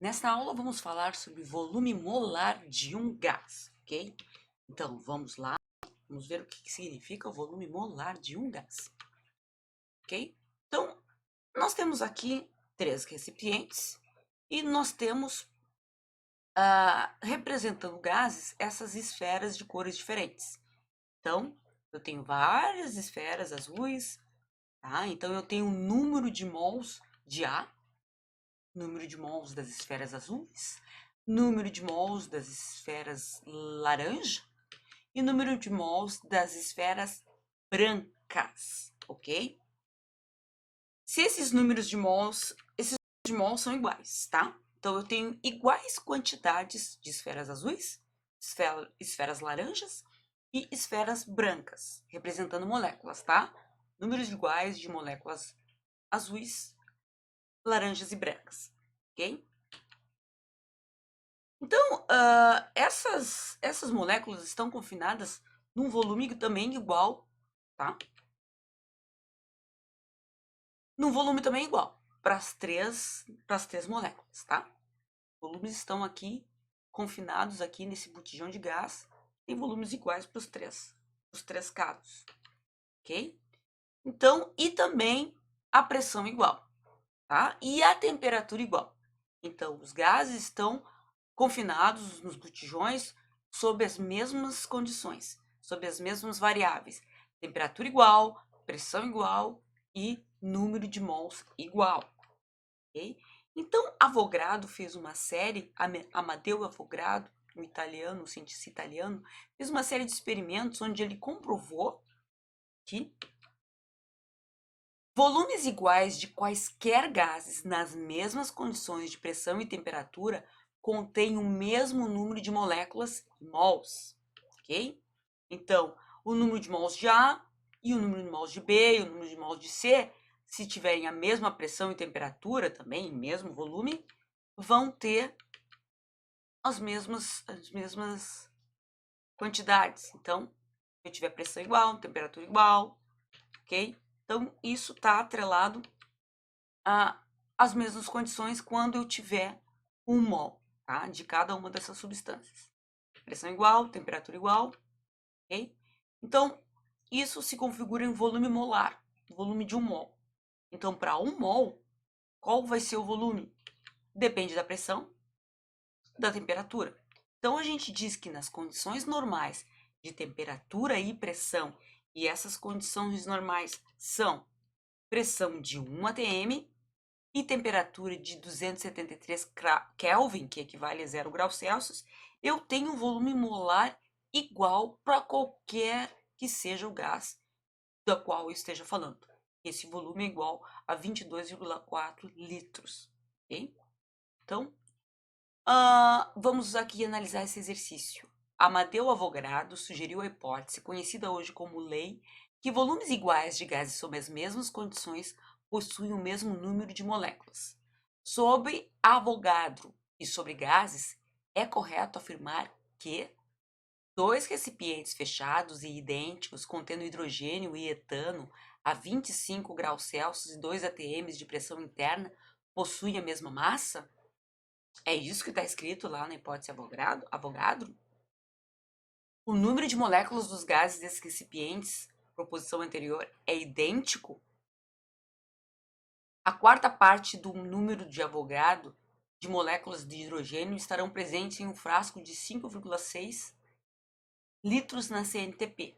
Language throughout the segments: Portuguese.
Nesta aula vamos falar sobre volume molar de um gás, ok? Então vamos lá, vamos ver o que significa o volume molar de um gás, ok? Então nós temos aqui três recipientes e nós temos, representando gases, essas esferas de cores diferentes. Então eu tenho várias esferas azuis, tá? Então eu tenho um número de mols de A, número de mols das esferas azuis, número de mols das esferas laranja e número de mols das esferas brancas, ok? Se esses números de mols são iguais, tá? Então eu tenho iguais quantidades de esferas azuis, esferas laranjas e esferas brancas, representando moléculas, tá? Números iguais de moléculas azuis, laranjas e brancas, ok? Então, essas moléculas estão confinadas num volume também igual, tá? Num volume também igual para as três moléculas, tá? Os volumes estão aqui confinados aqui nesse botijão de gás, tem volumes iguais para os três casos, ok? Então, e também a pressão igual, tá? E a temperatura igual. Então, os gases estão confinados nos botijões sob as mesmas condições, sob as mesmas variáveis. Temperatura igual, pressão igual e número de mols igual. Okay? Então, Avogadro fez uma série, Amadeu Avogadro, um italiano, um cientista italiano, fez uma série de experimentos onde ele comprovou que volumes iguais de quaisquer gases nas mesmas condições de pressão e temperatura contêm o mesmo número de moléculas e mols, ok? Então, o número de mols de A e o número de mols de B e o número de mols de C, se tiverem a mesma pressão e temperatura também, mesmo volume, vão ter as mesmas quantidades. Então, se eu tiver pressão igual, temperatura igual, ok? Então, isso está atrelado às mesmas condições quando eu tiver um mol, tá? De cada uma dessas substâncias. Pressão igual, temperatura igual, ok? Então, isso se configura em volume molar, volume de um mol. Então, para um mol, qual vai ser o volume? Depende da pressão, da temperatura. Então, a gente diz que nas condições normais de temperatura e pressão, e essas condições normais são pressão de 1 atm e temperatura de 273 Kelvin, que equivale a 0 graus Celsius, eu tenho um volume molar igual para qualquer que seja o gás da qual eu esteja falando. Esse volume é igual a 22,4 litros. Okay? Então, vamos aqui analisar esse exercício. Amadeu Avogadro sugeriu a hipótese, conhecida hoje como lei, que volumes iguais de gases sob as mesmas condições possuem o mesmo número de moléculas. Sobre Avogadro e sobre gases, é correto afirmar que dois recipientes fechados e idênticos, contendo hidrogênio e etano a 25 graus Celsius e 2 atm de pressão interna, possuem a mesma massa? É isso que está escrito lá na hipótese Avogadro? O número de moléculas dos gases desses recipientes, proposição anterior, é idêntico? A quarta parte do número de Avogadro de moléculas de hidrogênio estarão presentes em um frasco de 5,6 litros na CNTP.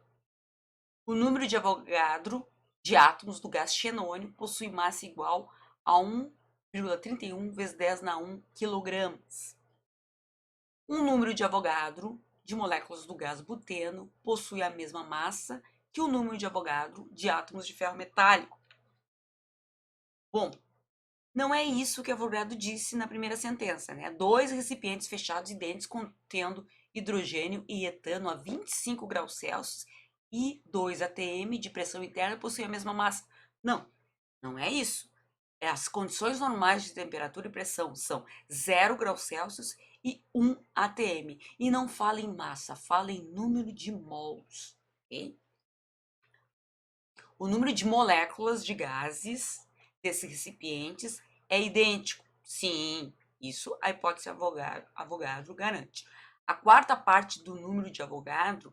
O número de Avogadro de átomos do gás xenônio possui massa igual a 1,31 vezes 10 na 1 kg. Um número de Avogadro de moléculas do gás buteno possui a mesma massa que o número de Avogadro de átomos de ferro metálico. Bom, não é isso que Avogadro disse na primeira sentença, né? Dois recipientes fechados idênticos contendo hidrogênio e etano a 25 graus Celsius e 2 atm de pressão interna possuem a mesma massa. Não, não é isso. As condições normais de temperatura e pressão são 0 graus Celsius e 1 atm. E não fala em massa, fala em número de mols. Okay? O número de moléculas de gases desses recipientes é idêntico. Sim, Isso a hipótese Avogadro garante. A quarta parte do número de Avogadro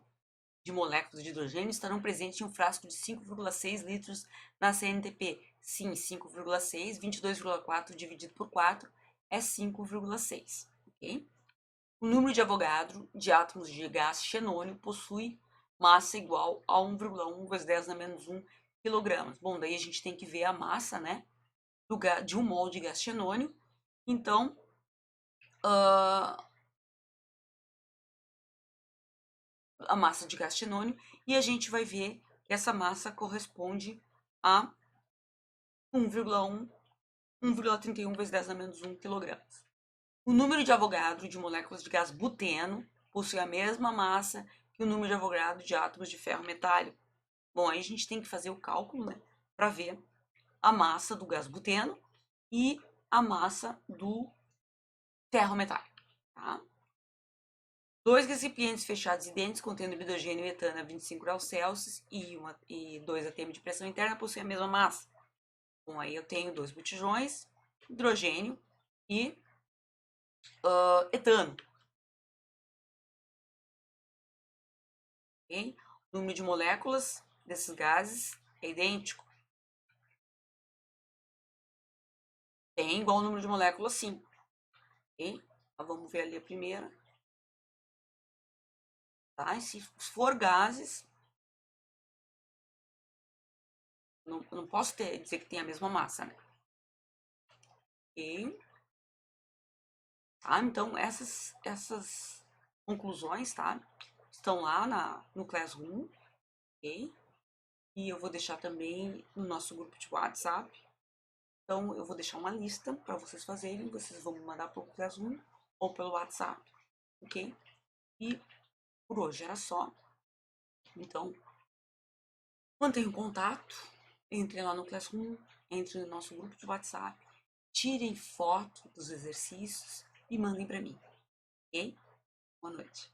de moléculas de hidrogênio estarão presentes em um frasco de 5,6 litros na CNTP. Sim, 5,6, 22,4 dividido por 4 é 5,6, ok? O número de Avogadro de átomos de gás xenônio possui massa igual a 1,1 vezes 10 na menos 1 kg. Bom, daí a gente tem que ver a massa, né, de 1 mol de gás xenônio. Então, a massa de gás xenônio, e a gente vai ver que essa massa corresponde a 1,31 vezes 10 a menos 1 kg. O número de Avogadro de moléculas de gás buteno possui a mesma massa que o número de Avogadro de átomos de ferro metálico. Bom, aí a gente tem que fazer o cálculo, né, para ver a massa do gás buteno e a massa do ferro metálico, tá? Dois recipientes fechados idênticos contendo hidrogênio e etano a 25 graus Celsius e 2 atm de pressão interna possuem a mesma massa. Bom, aí eu tenho 2 botijões, hidrogênio e etano. Okay? O número de moléculas desses gases é idêntico. Tem igual o número de moléculas, sim. Okay? Então, vamos ver ali a primeira. Tá? E se for gases, não posso dizer que tem a mesma massa, né? Ok? Tá? Então, essas conclusões, tá? Estão lá no Classroom, ok? E eu vou deixar também no nosso grupo de WhatsApp. Então, eu vou deixar uma lista para vocês fazerem. Vocês vão me mandar pelo Classroom ou pelo WhatsApp, ok? E por hoje era só. Então, mantenham contato. Entrem lá no Classroom, entrem no nosso grupo de WhatsApp. Tirem foto dos exercícios e mandem para mim, ok? Boa noite.